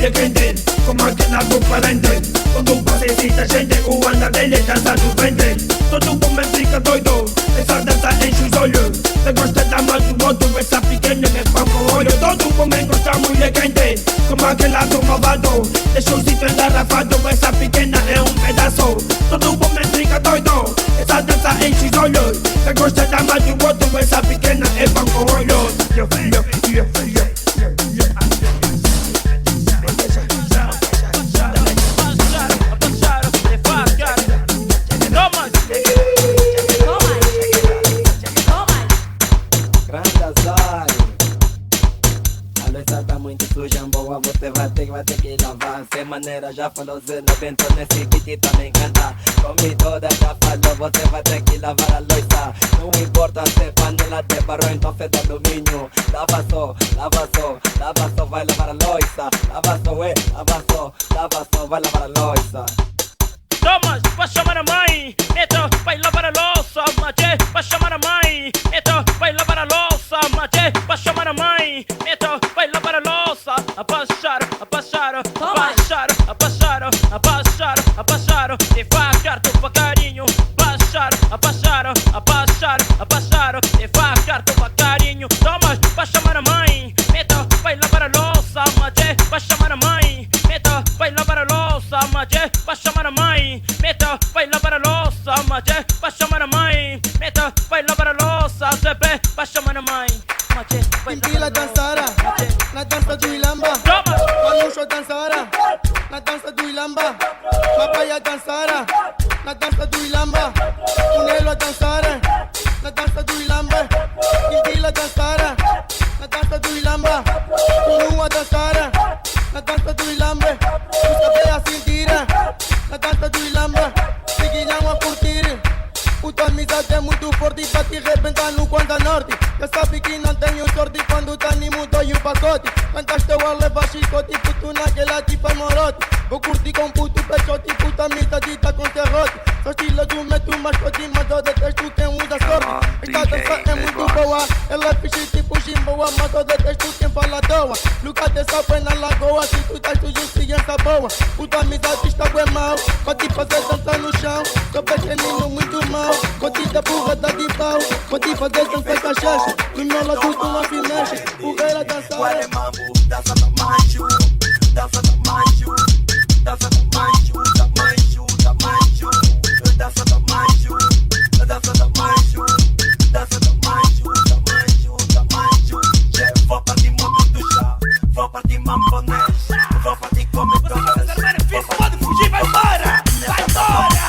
mulher quente, como aquela roupa dente. Todo pasecita gente, o anda dele dança do ventre. Todo mundo fica doido, essa dança enche os olhos. Você gosta da mão do outro, essa pequena é pão com olho. Todo mundo gosta da mulher quente, como aquela do malvado. Deixa o sítio engarrafado, essa pequena é um pedaço. Todo mundo fica doido, essa dança enche os olhos. Você gosta da mão do outro, essa pequena é pão com olho. Vai ter que lavar, sem maneira já falou Zena Bento nesse beat também canta. Comi toda já falou, você vai ter que lavar a louça. Não importa se é panela de barro, então fez de alumínio. Lava só, vai lavar a louça. Lava só, vai lavar a louça. Thomas, vai chamar a mãe, então vai lavar a louça. Maté, vai chamar a mãe, então vai lavar a louça. Maté, vai chamar a mãe, então vai lavar a louça. Abaixaram, devagar, tô carinho. Abaixaram, devagar, tô carinho. Thomas, vai chamar a mãe, então vai lavar a louça. Maté, vai chamar a mãe, então vai lavar a louça. Maté, vai chamar a mãe, então vai lavar a louça. Maté, vai chamar a mãe, então vai lavar a louça. Zebé, vai chamar a mãe. Impila dançara, na dança do Ilamba. Manucho dançara, na dança do Ilamba. Papaya dançara, na dança do Ilamba. Unelo dançara, na dança do Ilamba. Impila dançara, na dança do Ilamba. Unua dançara, na dança do Ilamba. Você a sentir, na dança do Ilamba. Seguilham a curtir. O tua amizade é muito forte pra te arrebentar no Quanta Norte. Já sabe que não tenho sorte quando te animo, dou o pacote. Cantaste eu a levar chicote, puto naquela tipo morote. Vou curtir com puto pechote, puta amizade tá com serrote. Sou estilo do meto mascote, mas eu detesto quem usa sorte. Esta dança é muito boa, ela é fixe tipo Jimboa, mas eu detesto quem fala à toa. Nunca te salve na lagoa, se tu estás sujo, ciência boa. Puta amizade está bem mal, pra te fazer dançar no chão. Sou pequenino muito mal, vou te dar burrada de pau. Vou te fazer dançar cachaça, no meu lado tu não se mexe. Fogueira dançar. Qual é mambo? Dança da manjo, dança da manjo, dança da manjo, da manjo, da manjo, dança da manjo, dança da manjo, dança da manjo, da manjo, da manjo. Vou pra ti mundo do chá, vou pra ti mamponês, vou pra ti comer. Pode fugir, vai embora, vai embora.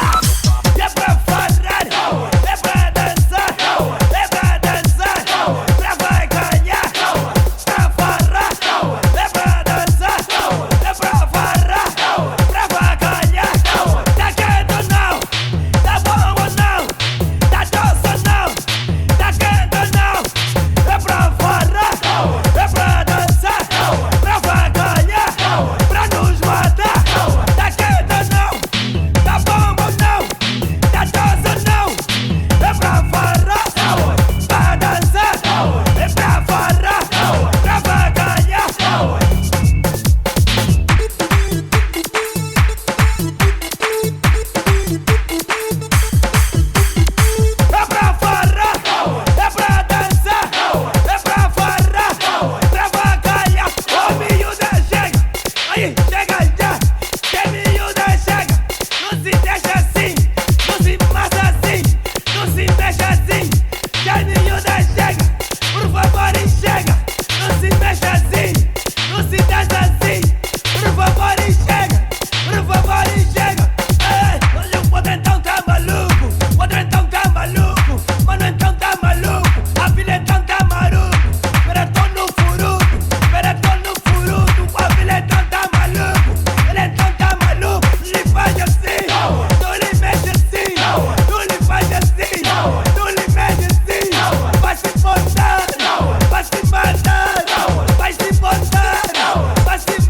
É pra farrar, é pra dançar, é pra dançar, pra vai ganhar, pra farrar, é pra dançar, é pra farrar, pra vai ganhar. Tá querendo não, tá bom ou não, tá doce não, tá querendo não, é pra farrar, é pra dançar, pra vai ganhar, pra nos matar. Tá querendo não, tá bom ou não, tá doce ou não, é pra farrar, pra dançar, é pra farrar, pra vai ganhar. É pra farrar, é pra dançar, é pra farrar, pra vai ganhar. Ô miúda chega, aí chega já, que miúda chega. Não se deixa assim, não se massa assim, não se mexe assim. Que miúda chega, por favor e chega. Não se mexe assim, não se deixa assim. Por favor e chega, por favor e chega. Ei, o potentão tá maluco, o potentão tá maluco, mano então tá maluco, a filha então tá maluco. Peretão no furudo, peretão no furudo, a filha então tá maluco, ele então tá maluco. Lhe faz assim, não lhe mexe assim, não lhe faz assim, não lhe mexe assim. Vai se botar, vai se matar, vai se botar, vai se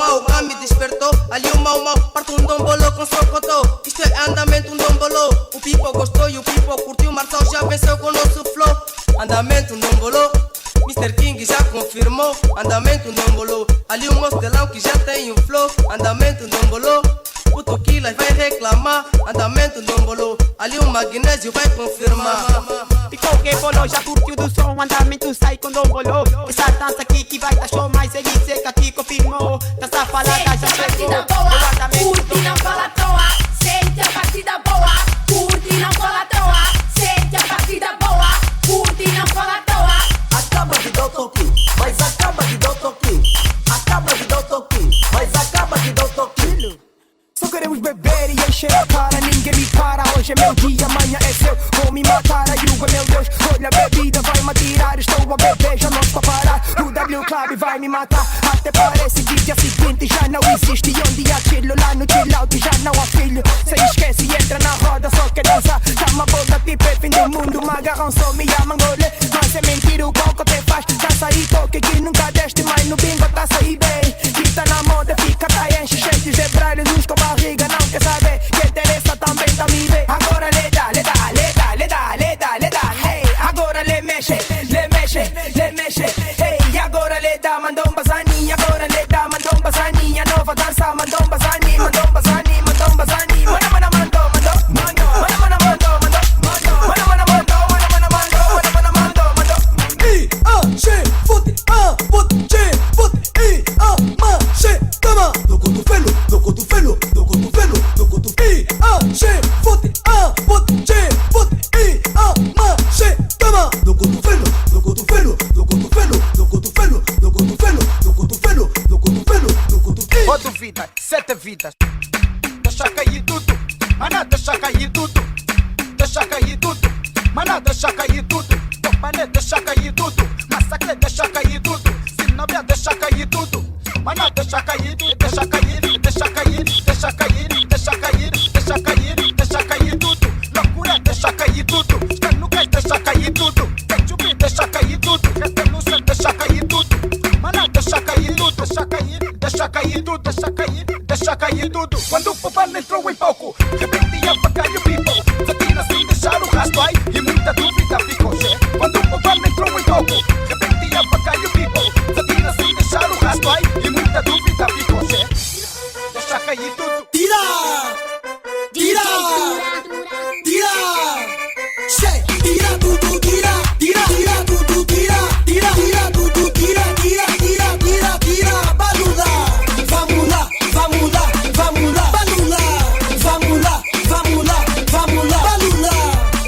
mau que me despertou. Ali o mau parte um dombolo com socotó. Isto é andamento, um dombolo. O pipo gostou e o pipo curtiu. Marçal já venceu com o nosso flow. Andamento, um dombolo. Mr. King já confirmou. Andamento, um dombolo. Ali o mostelão que já tem um flow. Andamento, um dombolo. O Toquila vai reclamar. Andamento, um dombolo. Ali o magnésio vai confirmar. E qualquer bolou já curtiu do som, andamento sai com dombolô. Essa dança aqui que vai dar show, mas ele seca aqui confirmou. Dança falada já chegou. Curte, não fala à toa. Sente a batida boa. Curte, não fala à toa. Sente a batida boa. Curte, não fala à toa. Acaba de dar o toque, mas acaba de dar o toque. Acaba de dar o toque, mas acaba de dar o toque. Só queremos beber e encher a cara, ninguém me para. Hoje é meu dia, amanhã é seu. Vou me matar, a Yuga, meu Deus. Olha a bebida, vai me atirar. Estou a beber, já não estou a parar. O W Club vai me matar. Até parece que dia seguinte já não existe. E onde há aquilo lá no chill out já não há filho. Cê esquece e entra na roda, só quer dançar. Tá uma boca tipo é fim do mundo. Me agarram só, me amam gole. Mas é mentira o coco te faz. Dança e toque que nunca deste, mas no bingo tá sair bem. Que tá na moda, fica tá enche, cheio de zebralhos, uns com barriga, não quer saber. Que interessa também tá me ver. Agora lhe dá, lhe dá, lhe dá, lhe dá, lhe dá, lhe dá, hey. Agora lhe mexe, lhe mexe, lhe mexe, hey. Agora lhe dá, mandou um bazaninha. Agora lhe dá, mandou um bazaninha. Nova dança, mandou um bazani, mandou um bazani, mandou um bazani. Mana, mana, mandou, mandou, mandou. Mana, mana, mandou, mandou, mandou. Mana, mana, mandou, mana, mana, mandou, mana, mana, mandou, mandou. Foot, marche, tama. No cotovelo, no cotovelo, no cotovelo, no cotovelo. Marche, tama. No cotovelo, no cotovelo, no cotovelo, no cotovelo, no cotovelo, no cotovelo, no cotovelo, no cotovelo. Rodo vida, 7 vidas. Deixa cair tudo, mana, deixa cair tudo. Deixa cair tudo, mana, deixa cair tudo. Topane, deixa cair tudo. Massacre, deixa cair tudo. Sinobia, deixa cair tudo. Mana, deixa cair, deixa cair, deixa cair, deixa cair, deixa cair, deixa cair, deixa cair tudo. Loucura, deixa cair tudo. Canucas, deixa cair tudo. Ketchup, deixa cair tudo. Retenuça, deixa cair tudo. Mana, deixa cair tudo, deixa cair, deixa cair tudo, deixa cair, deixa cair tudo. Quando o Popano entrou em palco, repetia bacalho people. Satina sem deixar o rastro aí e muita dúvida ficou, che. Quando o Popano entrou em palco, repetia bacalho people. Satina sem deixar o rastro aí e muita dúvida ficou, che. Deixa cair tudo. Tira! Tira! Tira! Che! Tira tudo, tira! Tira! Tira tudo, tira! Tira! Tira tudo, tira! Tira! Tira! Tira! Tira! Vamos lá! Vamos lá! Vamos lá! Vamos lá! Vamos lá! Vamos lá! Vamos lá! Vamos lá!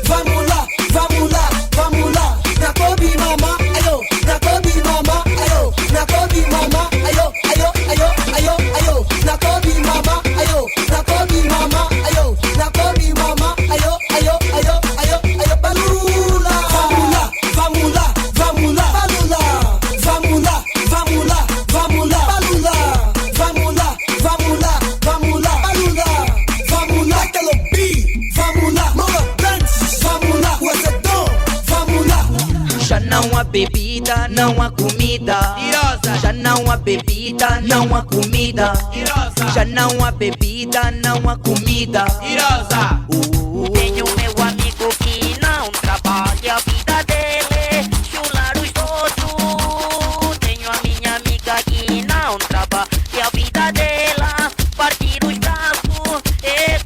Vamos lá! Vamos lá! Vamos lá! Na Kobe mama, ayo! Na Kobe mama, ayo! Na Kobe mama, ayo! Ayo! Ayo! Ayo! Ayo! Na Kobe mama, ayo! Na Kobe mama, ayo! Na Kobe mama, ayo! Ayo! Ayo! Ayo! Ayo! Vamos lá! Vamos lá! Vamos lá! Vamos lá! Vamos lá! Vamos lá! Vamos lá! Vamos lá! Vamos lá! Vamos lá! Vamos lá! Vamos lá! Vamos lá! Aquela beat! Vamos lá! Mama Dance! Vamos lá! Wazedon! Vamos lá! Já não há bebida, não há comida. Já não há bebida, não há comida. Já não há bebida, não há comida. Tenho meu amigo que não trabalha a vida dele, chular os outros. Tenho a minha amiga que não trabalha a vida dela, partir os braços. É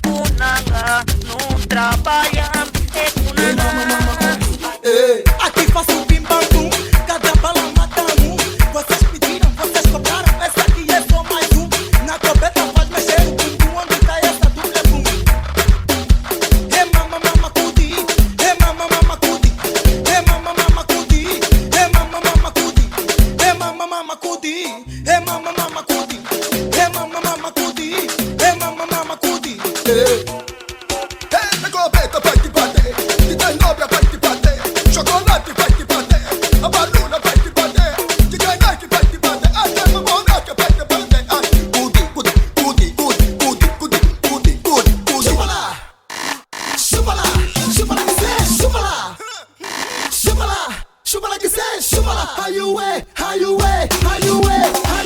kunanga, não trabalha, é kunanga. Aqui faço um bim-bam-bum, cada bala mata um. Vocês pediram, vocês cobraram, essa aqui é só mais um. Na coberta faz mexer o bumbum, onde tá essa dupla bum. É mama mama cudi, é mama mama cudi, é mama mama cudi, é mama mama cudi, é mama mama cudi, é mama mama cudi, é mama mama cudi, é mama mama cudi. Na coberta vai te bater, que tem nobre vai te bater, chocolate vai te bater, a baluna vai te bater, que ganhar que vai te bater, até mamona que vai te bater. Cudi, cudi, cudi, cudi, cudi, cudi, cudi, cudi. Chupa lá, chupa lá, chupa lá que cê, chupa lá, chupa lá, chupa lá que cê, chupa lá. How you way, how you way, how you way, how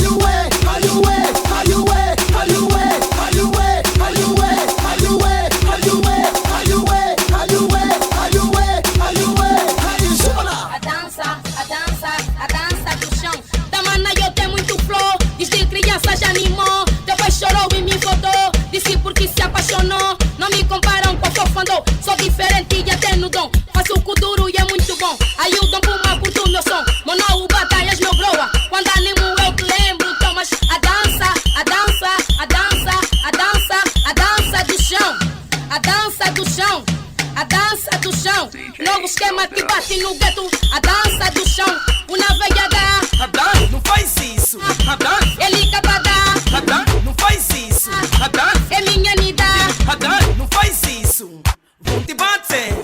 a dança do chão, uma veiada. Adan, não faz isso. Adan, Ele cabada, Adan, não faz isso. Adan, é minha nida. Adan, não faz isso. Vou te bater,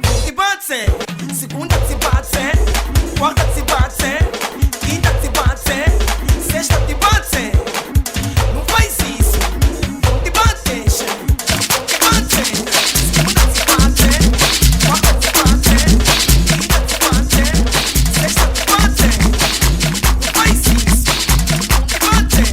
vou te bater. Segunda te bater, quarta te bater, quinta te bater, sexta te bater. Não faz isso. Vou te bater, vou te bater. Segunda te bater, quarta te bater, quinta te bater, sexta te bater. Não faz isso. Vou te bater.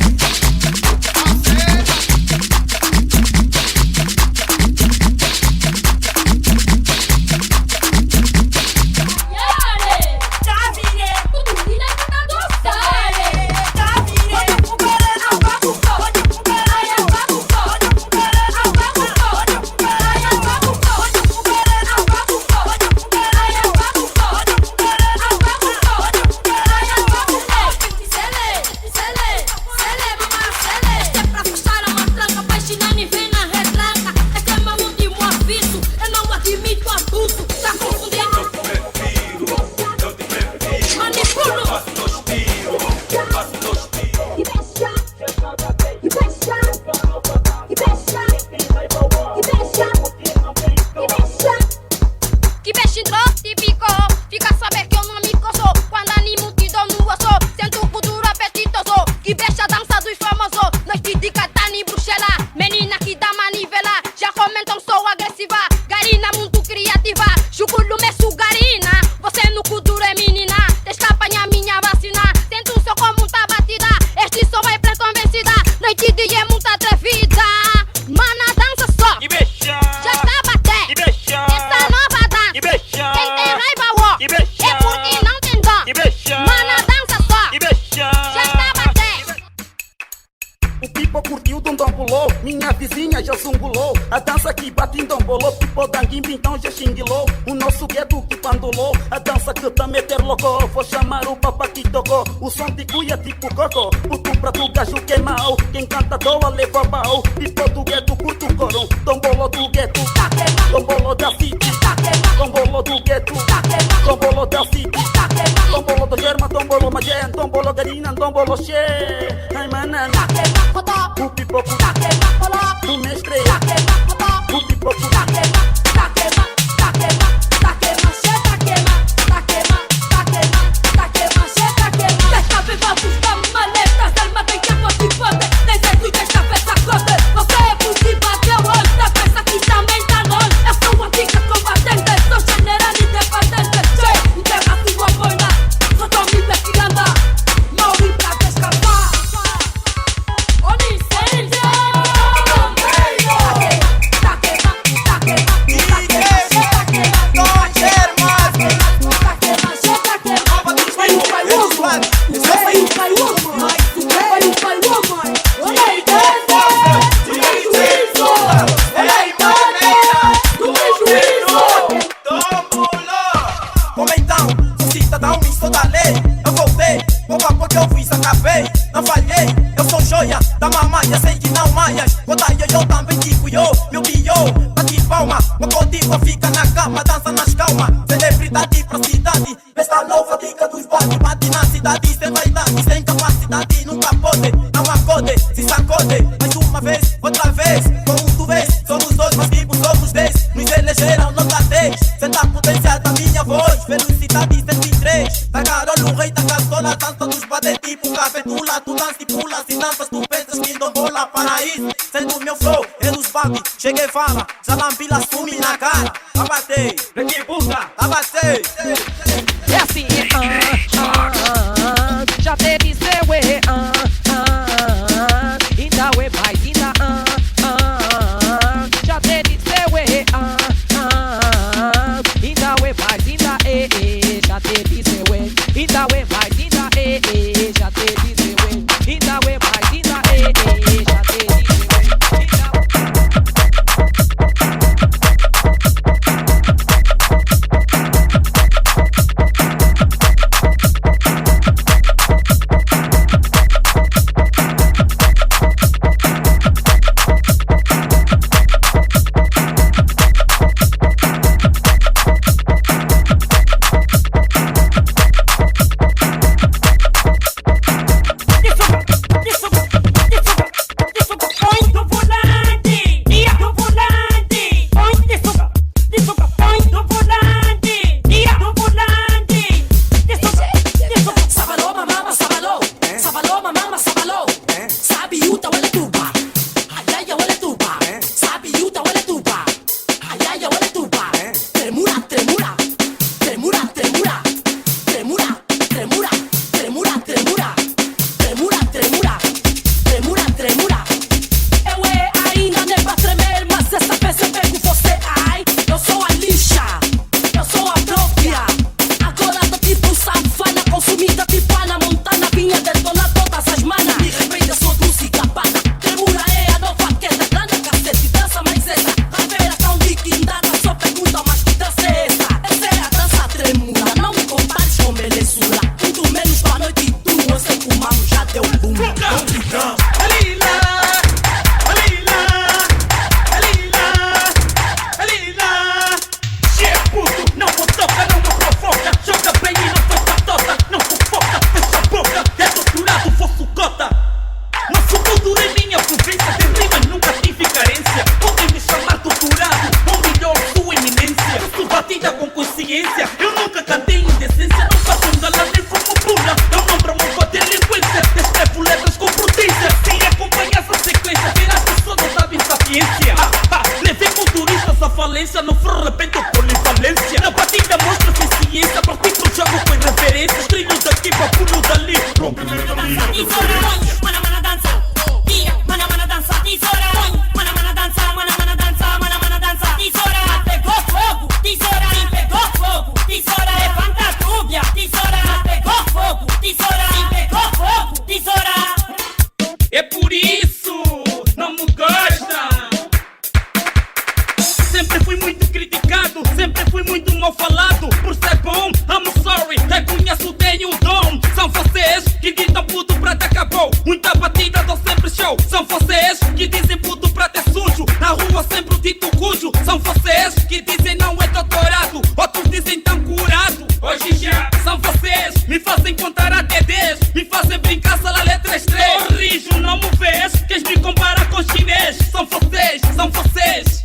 A dança que bate em dombolô, tipo danguimbi, então já xinguilou. O nosso gueto que pandolou, a dança que tá meter louco. Vou chamar o papá que tocou, o som de cuia tipo coco. Puto pra tu gajo que é mau, quem canta doa leva pau. Tipo do gueto curto o coro, dombolo do gueto, dombolo da city, dombolo do gueto, dombolo da city, dombolo do germa, dombolo magé, dombolo garina, dombolo che. Ai manana, o pipoco, o mestre, o pipoco. Cheguei fala, Zalambila assume na cara. Abatei, que puta, abatei. É assim, já teve seu ainda é mais, ainda já teve seu ainda é mais, ainda já teve seu ainda é mais, ainda já teve seu ainda é mais, ainda já teve seu belezura. Muito menos pra noite tua, sei que o mamo já deu boom. Não fofoca, não provoca, joga bem e não faz batota. Não fofoca, fecha a boca, é doutorado, fosso cota. Nosso futuro é minha província, de rimas nunca tive carência. Podem me chamar doutorado, ou melhor, sua eminência. Eu sou batida com consciência, eu nunca cantei indecência. Não faço um galã nem fumo pula, eu não promovo a delinquência. Escrevo letras com prudência, se acompanhas a sequência, verás que sou notável sapiência. Levei culturistas à falência, não for repente ou polivalência. Na batida mostra eficiência, participo do jogo com irreverência. Trilho daqui pra pulo dali. Mana mana dança, tira, mana mana dança, tesoura. Mana mana dança, mana mana dança, mana mana dança, tesoura. Pegou fogo, tesoura. Se pegou fogo, tesoura. Levanta a túbia, tesoura. Pegou fogo, tesoura. Se pegou fogo, tesoura. É por isso, não me gosta. Sempre fui muito criticado, sempre fui muito mal falado. Por ser bom, I'm sorry, reconheço, tenho o dom. São vocês que gritam puto prata acabou. Muita batida, dou sempre show. São vocês que dizem puto prata é sujo. Na rua sempre o dito cujo. São vocês que dizem não é doutorado. Outros dizem tão curado. Hoje já são vocês, me fazem contar até 10. Me fazem brincar sala letras 3. Corrijo, não me vês, queres me comparar com chinês. São vocês, são vocês.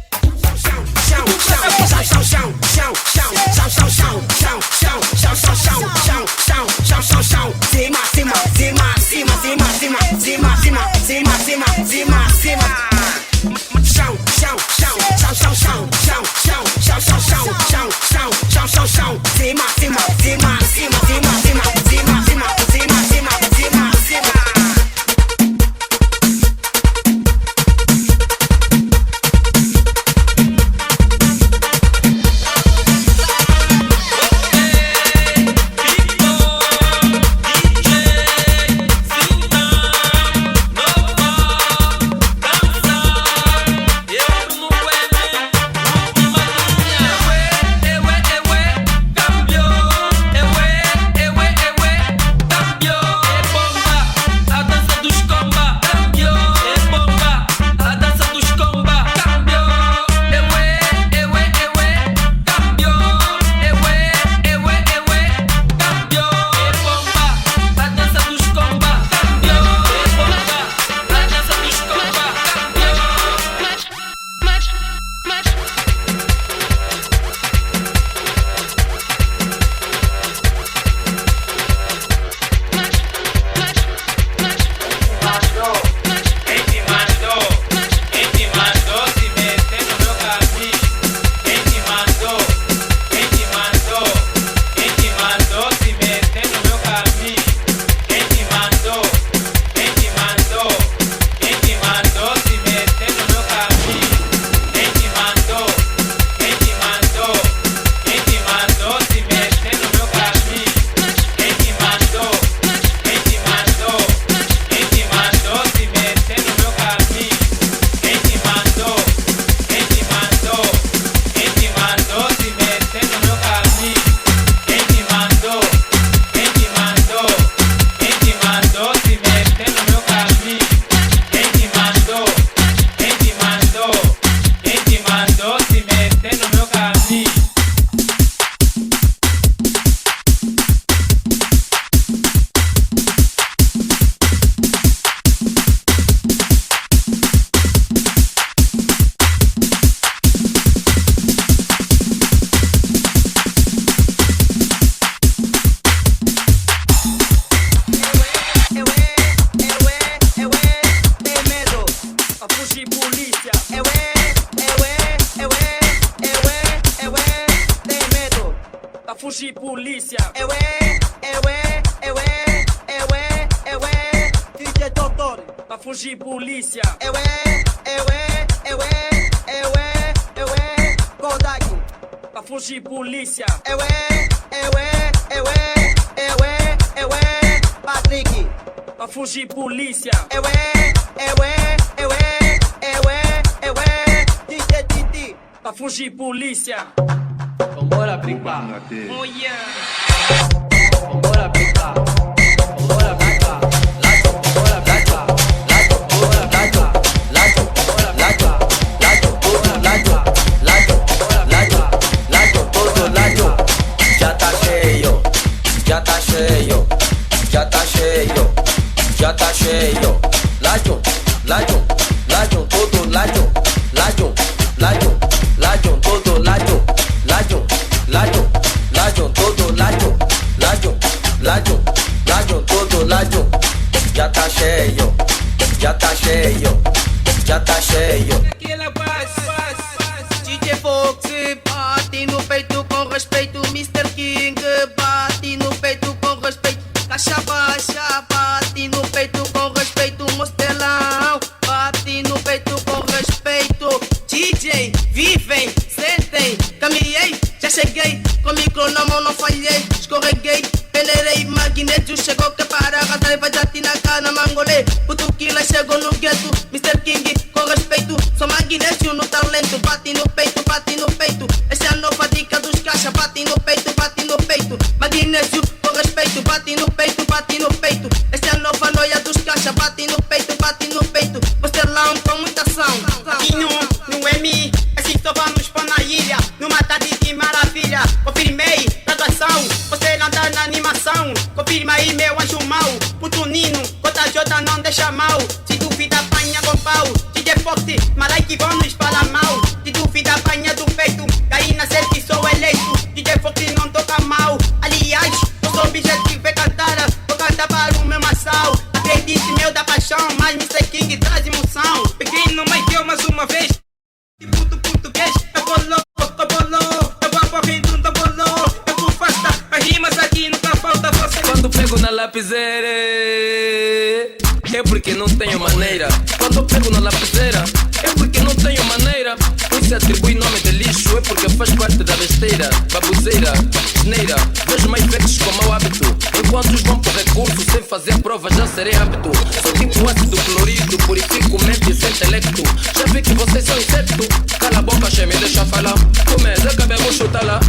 fugir polícia. DJ doutor, pra fugir polícia. Kodak, pra fugir polícia. Patrick, pra fugir polícia. DJ Titi, pra fugir polícia. Vambora brincar. Oh yeah. já tá cheio, já tá cheio, já tá cheio. Lajum, lajum, lajum, todo lajum, lajum, lajum, lajum, todo lajum, lajum, lajum, lajum, todo lajum, lajum, lajum, lajum, todo lajum. Já tá cheio, já tá cheio, já tá cheio. DJ Fox bate no peito com respeito, Mr. King bate no peito com respeito, Caixa Baixa bate no peito com respeito, Mostelão bate no peito com respeito. DJ, vivem, sentem, caminhei, já cheguei, com micro na mão não falhei, escorreguei, peneirei, magneto, chegou que para arrasar e vai já na cana, mangolê, putuquila chegou no gueto, Mr. King com respeito, sou magnécio no talento, bate no peito, essa é a nova dica dos caixa, bate no peito, magnécio com respeito, bate no peito, essa é a nova noia dos caixa, bate no peito, Mostelão com muita ação. Aqui no M, assim só vamos pôr na ilha, numa tarde de maravilha, confirmei, graduação, você não tá na animação, confirma aí meu anjo mau, puto Nino, Cota J não deixa mal, se duvida apanha com pau, DJ Fox, Malike vão nos falar mal, se duvida apanha do peito, caí na cerca e sou eleito, DJ Fox não toca mal, aliás, nosso objetivo é cantar, vou cantar para o meu maçal, acredite meu da paixão, mas Mr. King traz emoção, pequeno mas deu mais uma vez, e puto português, eu bolou, eu vou correndo, eu bolou, eu vou fasta, as rimas aqui nunca falta você. Quando pego na lapiseira é porque não tenho maneira. Quando pego na lapiseira é porque não tenho maneira. Quem se atribui nome de lixo é porque faz parte da besteira, baboseira, geneira. Vejo mais feitos com mau hábito, enquanto os vão por recurso sem fazer a prova já serei apto. Sou tipo ácido clorido, purifico mente sem intelecto. Já vi que vocês são inseto. Cala a boca, che, me deixa falar. Começa, cabelo, chuta lá.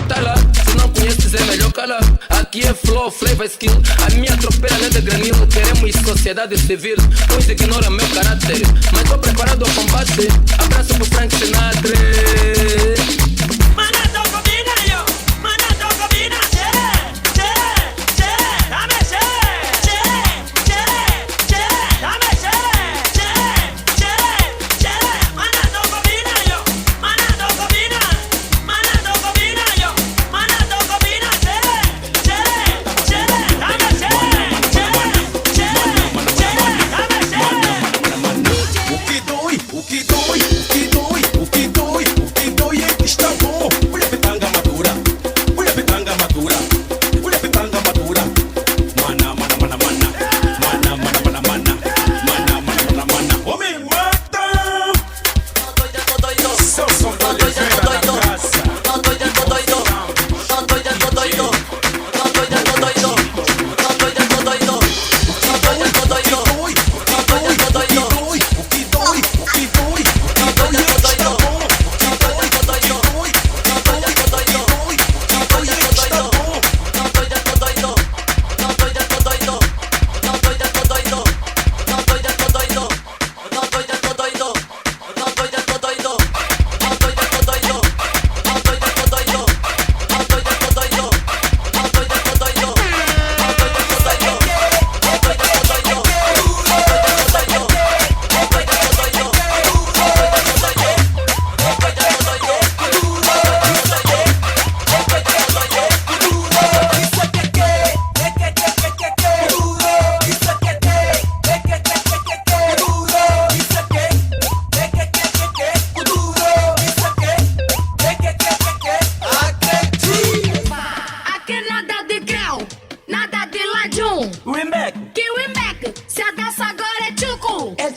Tá lá, se não conheces é melhor calar. Aqui é flow, flavor, skill. A minha tropeira não é de granil. Queremos sociedade civil. Uns ignoram meu caráter, mas tô preparado ao combate. Abraço pro Frank Sinatra.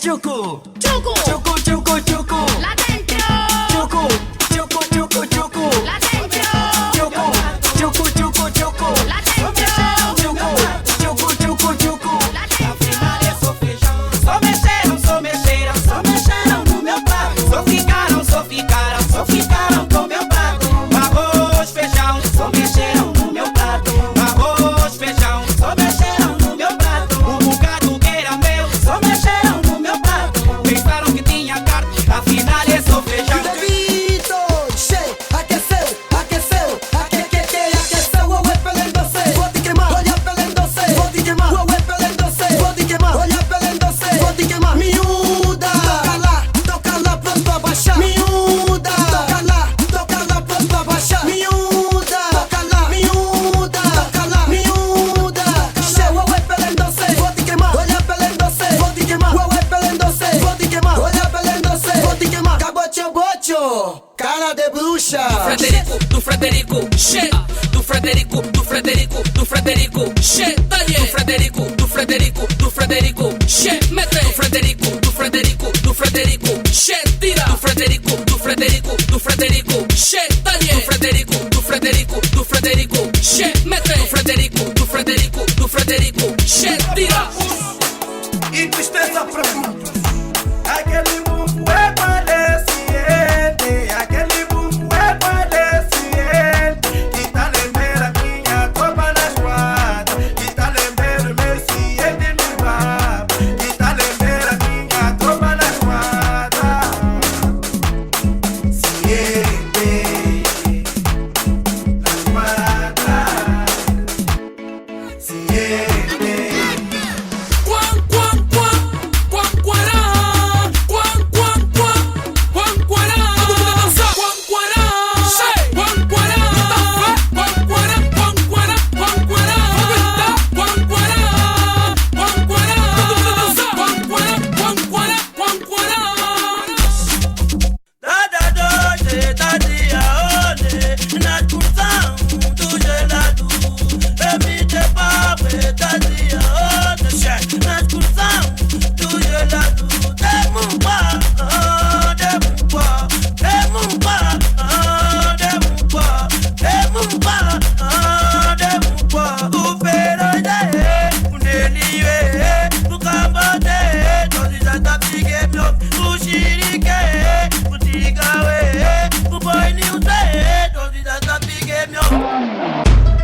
Chucu, chucu, chucu, chucu, chucu. Lá dentro. Chucu, chucu, chucu, chucu. Lá dentro. Chucu, chucu, chucu, chucu. Lá dentro. Chucu, chucu, chucu, chucu. Lá dentro. Maria, sou feijão. Só mexeram no meu prato. Só ficaram com meu prato. Arroz, feijão, só mexeram no meu prato. Arroz, feijão, só mexeram no meu prato. O bocado que era meu, só mexeram no meu prato. Pensaram que tinha Frederico, do Frederico, do Frederico, che, Daniel, do Frederico, do Frederico, do Frederico, che, mete, do Frederico, do Frederico, do Frederico, che, tira, do Frederico, do Frederico, do Frederico, che, Daniel, do Frederico, do Frederico, do Frederico, che, mete, do Frederico, do Frederico, do Frederico, che, tira. E tristeza pra muitos, aquele mundo é palesciente, aquele mundo é palesciente, que tá lembrando a minha tropa na esquadra, que tá lembrando meu ciente no bar, que tá lembrando a minha tropa na esquadra. Ciente na esquadra, ciente.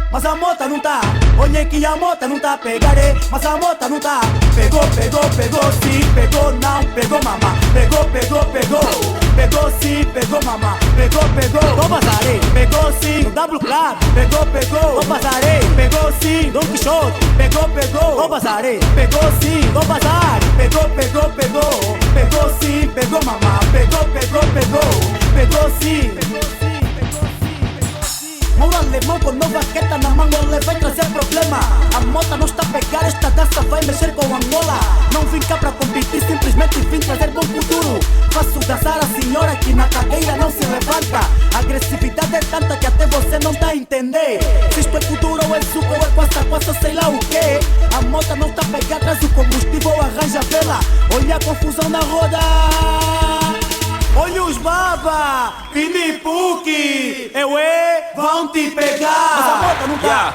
Mas a mota não tá, olhei que a mota não tá, pegarei. Mas a mota não tá, pegou, pegou, pegou, sim, pegou, não, pegou, mamá. Pegou, pegou, pegou, pegou, sim, pegou, mamá. Pegou, pegou, vou passarei. Pegou, sim, no W Club. Pegou, pegou, vou passarei. Pegou, sim, Don Quixote. Pegou, pegou, vou passarei. Pegou, sim, vou passar. Pegou, pegou, pegou, pegou, sim, pegou, mamá. Pegou, pegou, pegou, pegou, sim, pegou, sim. Moura alemão com nova queta na mão, ele vai trazer problema. A mota não está a pegar, esta dança vai mexer com Angola. Não vim cá pra competir, simplesmente vim trazer bom futuro. Faço dançar a senhora que na cadeira não se levanta. A agressividade é tanta que até você não tá a entender. Se isto é futuro ou é suco ou é quassa, sei lá o quê. A mota não está a pegar, traz o combustível, arranja a vela. Olha a confusão na roda. Olha os baba, pinipuki, vão te pegar. Mas a mota não tá,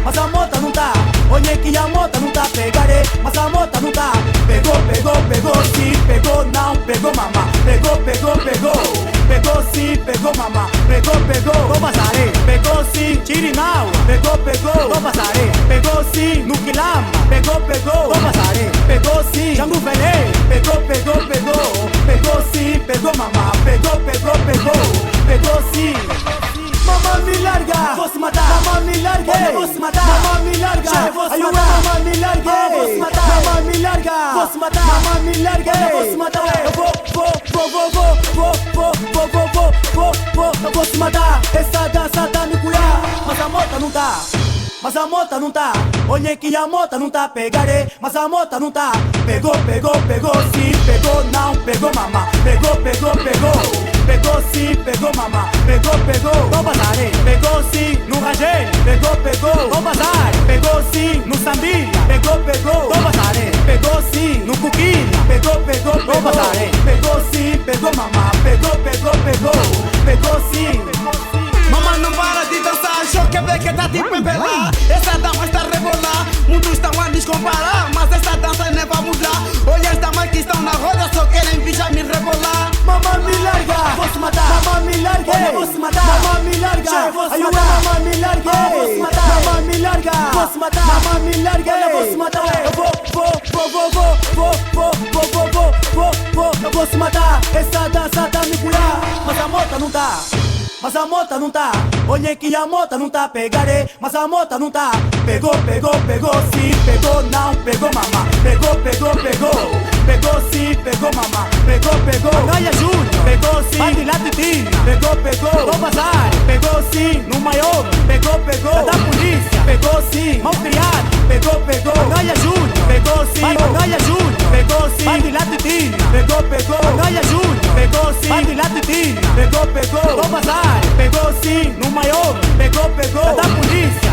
mas a mota não tá. Olha que a mota não tá, pegarei. Mas a mota não tá, pegou, pegou, pegou, sim, pegou, não, pegou, mamá. Pegou, pegou, pegou, pegou, sim, pegou, mamá. Pegou, pegou, vou passarei. Pegou, sim, Tirinau. Pegou, pegou, vou passarei. Pegou, sim, no Quilamba. Pegou, pegou, vou passarei. Pegou, sim, Jango Velei. Pegou, pegou, pegou, pegou, sim, pegou, mamá. Pegou, pegou, pegou, pegou, sim. Mamá me larga, vou se matar. Mamá me larga, vou se matar. Mamá me larga, vou se matar. Mamá me larga, vou se matar. Mamá me larga, vou se matar. Mamá me larga, vou se matar. Eu vou se matar. Essa dança tá me curar, mas a mota não tá. Mas a mota não tá, olhei que a mota não tá, pegarei. Mas a mota não tá, pegou, pegou, pegou, sim, pegou, não, pegou, mamá. Pegou, pegou, pegou, pegou, sim, pegou, mamá. Pegou, pegou, vou passarei. Pegou, sim, no Rangel. Pegou, pegou, vou passar. Pegou, sim, no Sambilha. Pegou, pegou, vou passarei. Pegou, sim, no Cuquilha. Pegou, pegou, vou passarei. Pegou, sim, pegou, mamá. Pegou, pegou, pegou, pegou, sim. Mamãe não para de dançar, choque é que tá tipo em bela. Essa dama está a rebolar, muitos estão a descomparar, mas essa dança nem vai mudar. Olha as damas que estão na roda, só querem vir já me rebolar. Mamãe me larga, vou se matar. Mamãe me larga, vou se matar. Mamãe me larga, vou se matar. Mamãe me larga, vou se matar. Mamãe me larga, vou se matar. Mamãe me larga, vou se matar. Eu vou se matar. Essa dança tá me curar, mas a mota não tá. Mas a mota não tá, olhei que a mota não tá, pegarei. Mas a mota não tá, pegou, pegou, pegou, sim, pegou, não, pegou, mamá. Pegou, pegou, pegou, pegou, sim, pegou, mamá. Pegou, pegou, Ganha Júnior. Pegou, sim, vai de Latitina. Pegou, pegou, vou passar. Pegou, sim, no maior. Pegou, pegou, da polícia. Pegou, sim, mal criado. Pegou, pegou, Ganha Júnior. Pegou, sim, Ganha Júnior. Pegou, sim, vai de Latitina. Pegou, pegou, Ganha Júnior. Pegou, sim, vai de Latitina. Pegou, pegou, vou passar. Pegou, sim, no maior. Pegou, pegou, da polícia.